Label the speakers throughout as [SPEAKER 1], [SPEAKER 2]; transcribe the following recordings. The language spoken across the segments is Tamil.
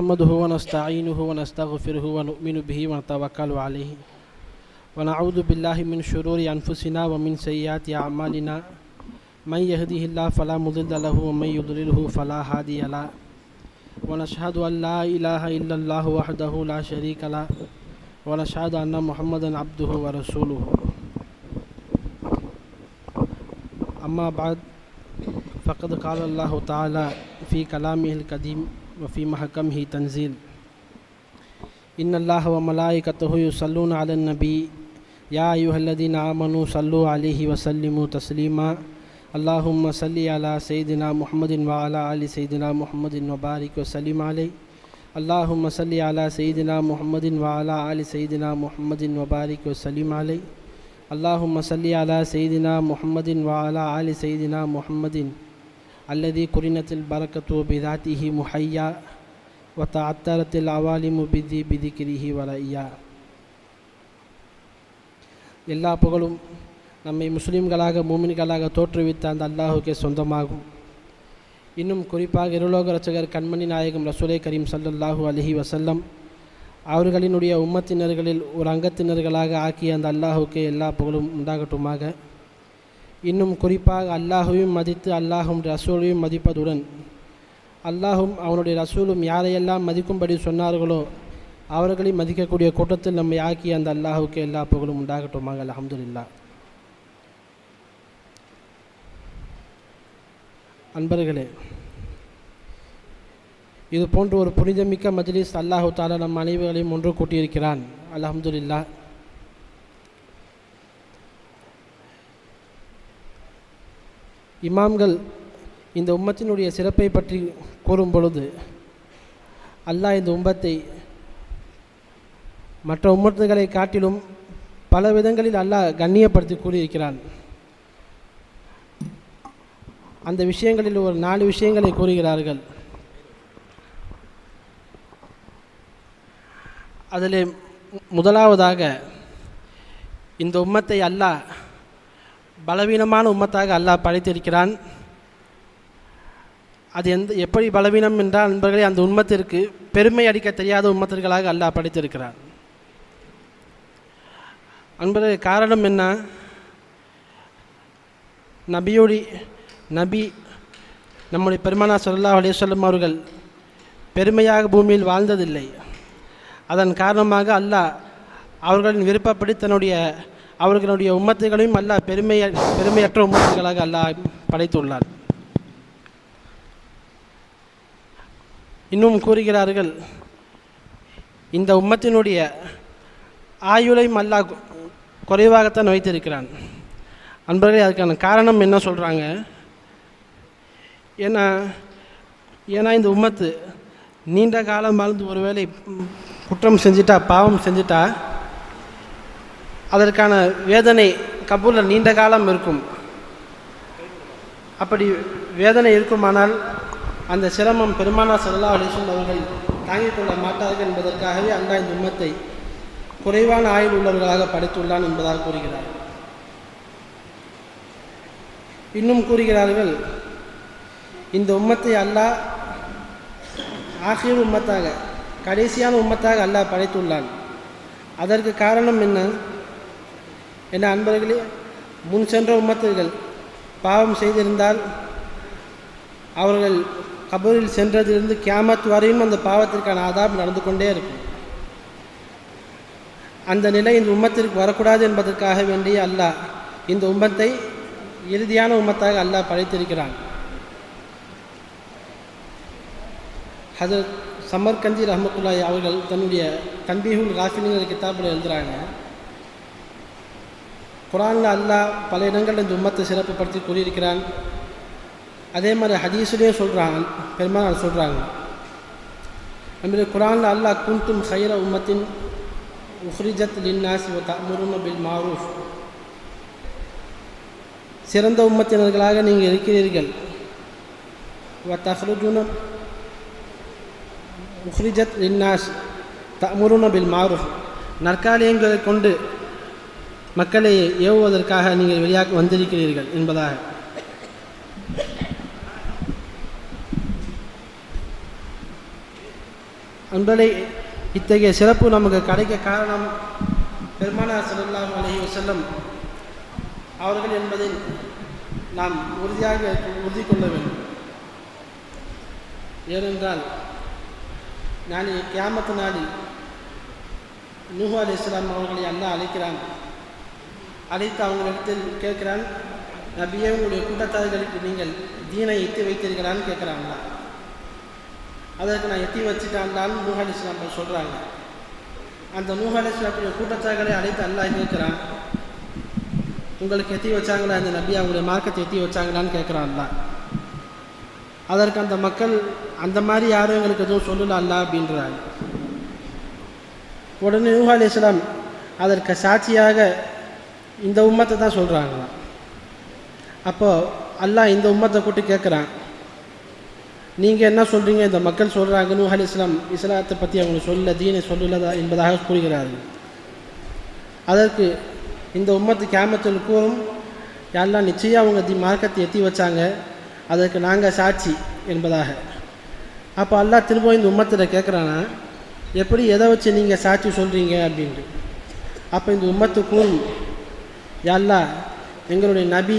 [SPEAKER 1] نحمده ونستعينه ونستغفره ونؤمن به ونتوكل عليه ونعوذ بالله من شرور أنفسنا ومن سيئات أعمالنا من يهده الله فلا مضل له ومن يضلله فلا هادي له ونشهد أن لا إله إلا الله وحده لا شريك له ونشهد أن محمدا عبده ورسوله أما بعد فقد قال الله تعالى في كلامه القديم وفي محكمه تنزيل إن الله وملائكته يصلون على النبي يا أيها الذين آمنوا صلوا عليه وسلموا تسليما اللهم صل على سيدنا محمد وعلى آل سيدنا محمد وبارك وسلم عليه اللهم صل على سيدنا محمد وعلى آل سيدنا محمد وبارك وسلم عليه اللهم صل على سيدنا محمد وعلى آل سيدنا محمد الذي قرنت البركة بذاته محيا وتعطرت العوالم بذكره ورائيا. எல்லா புகழும் நம்மை முஸ்லீம்களாக மூமின்களாக தோற்றுவித்த அந்த அல்லாஹுக்கே சொந்தமாகும். இன்னும் குறிப்பாக இருலோக இரட்சகர் கண்மணி நாயகம் ரசூலே கரீம் ஸல்லல்லாஹு அலைஹி வஸல்லம் அவர்களினுடைய உம்மத்தினர்களில் ஒரு அங்கத்தினர்களாக ஆக்கிய அந்த அல்லாஹுக்கே எல்லா புகழும் உண்டாகட்டுமாக. இன்னும் குறிப்பாக அல்லாஹுவையும் மதித்து அல்லாஹும் ரசூலையும் மதிப்பதுடன் அல்லாஹும் அவனுடைய ரசூலும் யாரையெல்லாம் மதிக்கும்படி சொன்னார்களோ அவர்களை மதிக்கக்கூடிய கூட்டத்தில் நம்மை ஆக்கிய அந்த அல்லாஹுக்கு எல்லா புகழும் உண்டாகட்டுமாக. அல்ஹம்துலில்லாஹ். அன்பர்களே, இது போன்ற ஒரு புனிதமிக்க மஜ்லிஸ் அல்லாஹு தஆலா நம் அனைவர்களையும் ஒன்று கூட்டியிருக்கிறான். அல்ஹம்துலில்லாஹ். இமாம்கள் இந்த உம்மத்தினுடைய சிறப்பை பற்றி கூறும் பொழுது அல்லாஹ் இந்த உம்மத்தை மற்ற உம்மத்துகளை காட்டிலும் பல விதங்களில் அல்லாஹ் கண்ணியப்படுத்தி கூறியிருக்கிறான். அந்த விஷயங்களில் ஒரு 4 விஷயங்களை கூறுகிறார்கள். அதில் முதலாவதாக இந்த உம்மத்தை அல்லாஹ் பலவீனமான உம்மத்தாக அல்லாஹ் படைத்திருக்கிறான். அது எப்படி பலவீனம் என்றால் நண்பர்களே, அந்த உம்மத்திற்கு பெருமை அடிக்க தெரியாத உம்மத்திற்களாக அல்லாஹ் படைத்திருக்கிறான். அன்பர்களே, காரணம் என்ன? நபி நம்முடைய பெருமானார் ஸல்லல்லாஹு அலைஹி வஸல்லம் அவர்கள் பெருமையாக பூமியில் வாழ்ந்ததில்லை. அதன் காரணமாக அல்லாஹ் அவர்களின் விருப்பப்படி அவர்களுடைய உம்மத்துகளையும் அல்லாஹ் பெருமையற்ற உம்மத்துகளாக அல்லாஹ் படைத்துள்ளார். இன்னும் கூறுகிறார்கள், இந்த உம்மத்தினுடைய ஆயுளையும் அல்லாஹ் குறைவாகத்தான் வைத்திருக்கிறான். அன்பர்களே, அதுக்கான காரணம் என்ன சொல்கிறாங்க? ஏன்னா இந்த உம்மத்து நீண்ட காலம் வாழ்ந்து ஒருவேளை குற்றம் செஞ்சிட்டா, பாவம் செஞ்சிட்டா, அதற்கான வேதனை கபூலில் நீண்ட காலம் இருக்கும். அப்படி வேதனை இருக்குமானால் அந்த சிரமம் பெருமானார் ஸல்லல்லாஹு அலைஹி வஸல்லம் அவர்கள் தாங்கிக் கொள்ள மாட்டார்கள் என்பதற்காகவே அல்லாஹ் இந்த உம்மத்தை குறைவான ஆயுள் உள்ளவர்களாக படைத்துள்ளான் என்பதாக கூறுகிறார். இன்னும் கூறுகிறார்கள், இந்த உம்மத்தை அல்லாஹ் ஆகிர் உம்மத்தாக, கடைசியான உம்மத்தாக அல்லாஹ் படைத்துள்ளான். அதற்கு காரணம் என்ன அன்பர்களே? முன் சென்ற உம்மத்துகள் பாவம் செய்திருந்தால் அவர்கள் கபரில் சென்றதிலிருந்து கியாமத் வரையும் அந்த பாவத்திற்கான ஆதாப் நடந்து கொண்டே இருக்கும். அந்த நிலை இந்த உம்மத்திற்கு வரக்கூடாது என்பதற்காக வேண்டிய அல்லாஹ் இந்த உம்மத்தை இறுதியான உம்மத்தாக அல்லாஹ் படைத்திருக்கிறான். ஹஜ்ரத் சமர்கந்தி ரஹ்மத்துல்லாஹி அவர்கள் தன்னுடைய தன்பீஹுல் காஃபிலின் கிதாபில் எழுதுகிறாங்க, குர்ஆனில் அல்லாஹ் பல இடங்களில் இந்த உம்மத்தை சிறப்புப்படுத்தி கூறியிருக்கிறான். அதே மாதிரி ஹதீஸ்லேயும் சொல்கிறாங்க, பெருமானார் சொல்கிறாங்க. நம்முடைய குர்ஆனில் அல்லாஹ் குன்தும் ஹைர உம்மத்தின் உஹ்ரிஜத் லின்னாஸ் வ தஅமுருன பில் மாரூஃப், சிறந்த உம்மத்தினர்களாக நீங்கள் இருக்கிறீர்கள். வ தஹ்ருஜுன உஹ்ரிஜத் லின்னாஸ் தஅமுருன பில் மாரூஃப், நற்காரியங்களை கொண்டு மக்களை ஏவுவதற்காக நீங்கள் வெளியாக வந்திருக்கிறீர்கள் என்பதாக. அன்பரை இத்தகைய சிறப்பு நமக்கு கிடைக்க காரணம் பெருமானார் ஸல்லல்லாஹு அலைஹி வஸல்லம் அவர்கள் என்பதை நாம் உறுதி கொள்ள வேண்டும். ஏனென்றால் நான் கியாமத்து நாளில் நூஹ் அலைஹிஸ்ஸலாம் அவர்களை அல்லாஹ் அழைக்கிறான். அழைத்து அவங்களிடத்தில் கேட்கிறான், நபியே உங்களுடைய கூட்டத்தார்களுக்கு நீங்கள் தீனை எத்தி வைத்தீர்களான்னு கேட்குறாங்களா? அதற்கு நான் எத்தி வச்சுட்டான்டான்னு நூஹ் அலைஹிஸ்ஸலாம் சொல்கிறாங்க. அந்த நூஹ் அலைஹிஸ்ஸலாமுடைய கூட்டத்தார்களை அழைத்து அல்லாஹ் கேட்குறான், உங்களுக்கு எத்தி வச்சாங்களா அந்த நபி, அவங்களுடைய மார்க்கத்தை எத்தி வச்சாங்களான்னு கேட்குறான் அல்லாஹ். அதற்கு அந்த மக்கள் அந்த மாதிரி யாரும் எங்களுக்கு எதுவும் சொல்லல அல்லாஹ் அப்படின்றாங்க. உடனே நூஹ் அலைஹிஸ்ஸலாம் அதற்கு சாட்சியாக இந்த உம்மத்தை தான் சொல்கிறாங்களாம். அப்போது அல்லாஹ் இந்த உம்மத்தை கூட்டி கேட்குறான், நீங்கள் என்ன சொல்கிறீங்க? இந்த மக்கள் சொல்கிறாங்க நூஹ் அலைஹிஸ்ஸலாம் இஸ்லாத்தை பற்றி அவங்க சொல்ல தீனை சொல்லலதா என்பதாக கூறுகிறார்கள். அதற்கு இந்த உம்மத்து கியாமத்தில் கூறும், யாரெல்லாம் நிச்சயம் அவங்க மார்க்கத்தை எத்தி வச்சாங்க, அதற்கு நாங்கள் சாட்சி என்பதாக. அப்போ அல்லாஹ் திரும்ப இந்த உம்மத்தில் கேட்குறானா, எப்படி எதை வச்சு நீங்கள் சாட்சி சொல்கிறீங்க அப்படின்ட்டு. அப்போ இந்த உம்மத்து கூறும், யாரெல்லாம் எங்களுடைய நபி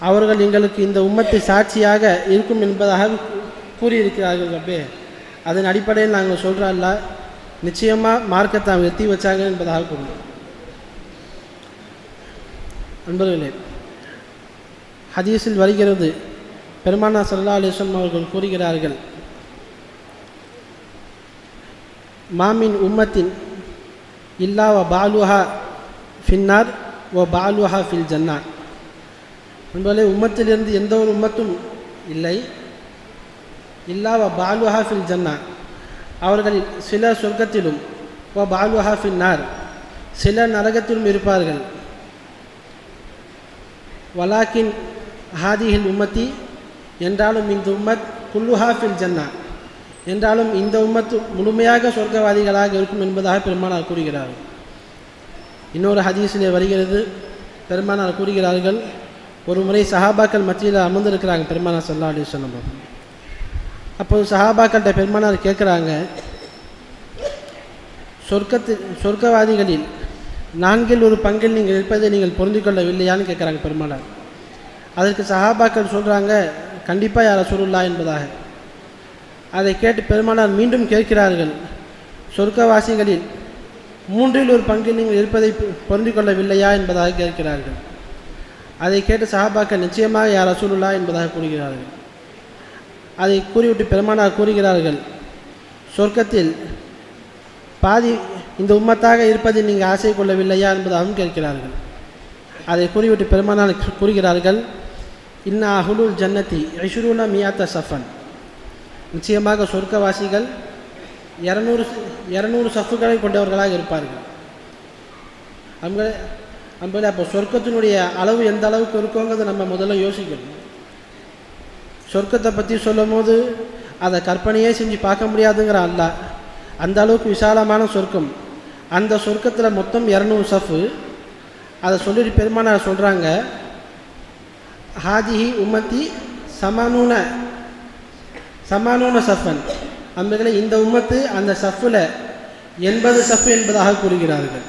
[SPEAKER 1] அவர்கள் எங்களுக்கு இந்த உம்மத்தை சாட்சியாக இருக்கும் என்பதாக கூறியிருக்கிறார்கள். அப்பே அதன் அடிப்படையில் நாங்கள் சொல்கிறோம்ல, நிச்சயமாக மார்க்கத்தை அவங்க எத்தி வச்சாங்க என்பதாக கூறுவோம். நண்பர்களே, ஹதீஸில் வருகிறது, பெருமானார் ஸல்லல்லாஹு அலைஹி வஸல்லம் அவர்கள் கூறுகிறார்கள், மாமின் உம்மத்தின் இல்லா வ பாலுஹா ஃபின்னார் வ பாலுஹா ஃபில் ஜன்னா. நண்பர்களே, உம்மத்திலிருந்து எந்த ஒரு உம்மத்தும் இல்லை, இல்லா வ பாலுஹா ஃபில் ஜன்னா, அவர்களில் சில சொர்க்கத்திலும், வ பாலுஹா ஃபின்னார், சில நரகத்திலும் இருப்பார்கள். வலாக்கின் ஹாதிஹில் உம்மத்தி, என்றாலும் இந்த உம்மத் குல்லுஹா ஃபில் ஜன்னா, என்றாலும் இந்த உம்மத்து முழுமையாக சொர்க்கவாதிகளாக இருக்கும் என்பதாக பெருமானார் கூறுகிறார்கள். இன்னொரு ஹதீஸிலே வருகிறது, பெருமானார் கூறுகிறார்கள், ஒரு முறை சஹாபாக்கள் மத்தியில் அமர்ந்திருக்கிறாங்க பெருமானார் ஸல்லல்லாஹு அலைஹி வஸல்லம். அப்போது சஹாபாக்கள்கிட்ட பெருமானார் கேட்குறாங்க, சொர்க்கவாதிகளில் 4/4 நீங்கள் இருப்பதை நீங்கள் பொருந்திக் கொள்ளவில்லையான்னு கேட்குறாங்க பெருமானார். அதற்கு சஹாபாக்கள் சொல்கிறாங்க, கண்டிப்பாக யா ரசூலுல்லாஹ் என்பதாக. அதை கேட்டு பெருமானார் மீண்டும் கேட்கிறார்கள், சொர்க்கவாசிகளில் 3/1 நீங்கள் இருப்பதை பொருந்திக் கொள்ளவில்லையா என்பதாக கேட்கிறார்கள். அதை கேட்டு சஹாபாக்கள் நிச்சயமாக யா ரசூலுல்லாஹ் என்பதாக கூறுகிறார்கள். அதை கூறிவிட்டு பெருமானார் கூறுகிறார்கள், சொர்க்கத்தில் பாதி இந்த உம்மத்தாக இருப்பதை நீங்கள் ஆசை கொள்ளவில்லையா என்பதாகவும் கேட்கிறார்கள். அதை கூறிவிட்டு பெருமானார் கூறுகிறார்கள், இன்னா அஹ்லுல் ஜன்னதி 20 மியாத்த சஃபன், நிச்சயமாக சொர்க்கவாசிகள் 200 சஃப்புகளை கொண்டவர்களாக இருப்பார்கள். நம்மளே அப்போ சொர்க்கத்தினுடைய அளவு எந்த அளவுக்கு இருக்குங்கிறத நம்ம முதல்ல யோசிக்கணும். சொர்க்கத்தை பற்றி சொல்லும் போது அதை கற்பனையே செஞ்சு பார்க்க முடியாதுங்கிற அல்லாஹ், அந்த அளவுக்கு விசாலமான சொர்க்கம். அந்த சொர்க்கத்தில் மொத்தம் 200 சஃப்பு. அதை சொல்லிட்டு பெருமானார் சொல்கிறாங்க, ஹாதிஹி உம்மத்தி சமானூன சஃபன், அம்பர்களே இந்த உம்மத்து அந்த சஃப்பில் 80 சஃப்பு என்பதாக கூறுகிறார்கள்.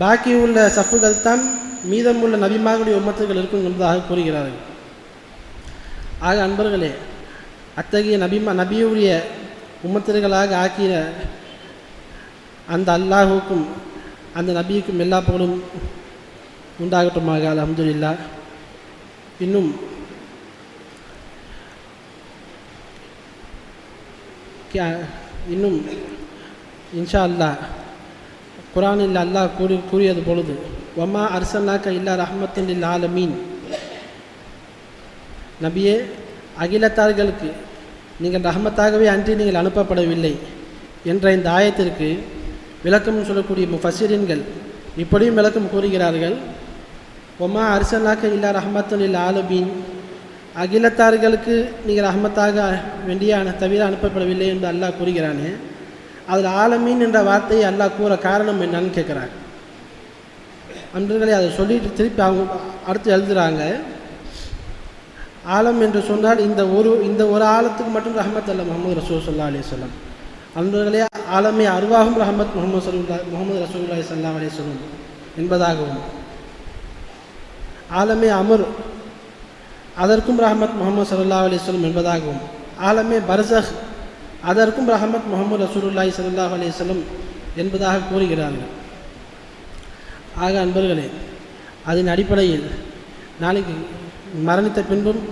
[SPEAKER 1] பாக்கி உள்ள சஃப்புகள் தான் மீதமுள்ள நபிமார்களுடைய உம்மத்துகள் இருக்கும் என்பதாக கூறுகிறார்கள். ஆக அன்பர்களே, அத்தகைய நபியுடைய உம்மத்தர்களாக ஆக்கிய அந்த அல்லாஹுக்கும் அந்த நபிக்கும் எல்லா புகழும் உண்டாகட்டுமாக. அல்ஹம்துலில்லாஹ். இன்னும் இன்ஷா அல்லாஹ் குர்ஆனில் அல்லாஹ் கூறியது பொழுது, வமா அர்சல்னாக இல்லா ரஹ்மத்தன் லில் ஆலமீன், நபியே அகிலத்தார்களுக்கு நீங்கள் ரஹ்மத்தாகவே அன்றி நீங்கள் அனுப்பப்படவில்லை என்ற இந்த ஆயத்திற்கு விளக்கம் சொல்லக்கூடிய முஃபஸ்ஸிரீன்கள் இப்படியும் விளக்கம் கூறுகிறார்கள். ஒமா அர்சல்னாக இல்லா ரஹ்மத்தன் லில் ஆலமீன், அகிலத்தார்களுக்கு நீங்கள் ரஹ்மத்தாக வேண்டிய தவிர அனுப்பப்படவில்லை என்று அல்லாஹ் கூறுகிறானே, அதில் ஆலமீன் என்ற வார்த்தையை அல்லாஹ் கூற காரணம் என்னன்னு கேட்குறாங்க. அன்றர்களே அதை சொல்லிட்டு திருப்பி அவங்க அடுத்து எழுதுகிறாங்க, ஆலம் என்று சொன்னால் இந்த ஒரு ஆலத்துக்கு மட்டும் ரஹ்மத் அல்ல முஹம்மது ரசூல் ஸல்லல்லாஹு அலைஹி வஸல்லம். அன்பர்களே, ஆலமே அருவாகும் ரஹ்மத் முஹம்மது ரசூலுல்லாஹி ஸல்லல்லாஹு அலைஹி வஸல்லம் என்பதாகவும், ஆலமே அமர் அதற்கும் ரஹ்மத் முஹம்மது ஸல்லல்லாஹு அலைஹி வஸல்லம் என்பதாகவும், ஆலமே பர்ஸஹ் அதற்கும் ரஹ்மத் முஹம்மது ரசூலுல்லாஹி ஸல்லல்லாஹு அலைஹி வஸல்லம் என்பதாக கூறுகிறார்கள். ஆக அன்பர்களே, அதன் அடிப்படையில் நாளைக்கு மரணித்த பின்பும்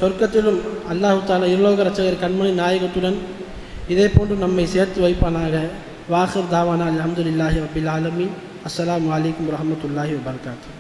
[SPEAKER 1] சொர்க்கத்திலும் அல்லாஹு தஆலா இருலோக ரட்சகர் கண்மணி நாயகத்துடன் இதே போன்று நம்மை சேர்த்து வைப்பானாக. வாஹிர் தாவானா அல்ஹம்துலில்லாஹி ரப்பில் ஆலமீன். அஸ்ஸலாமு அலைக்கும் வரஹ்மத்துல்லாஹி வபரகாத்துஹு.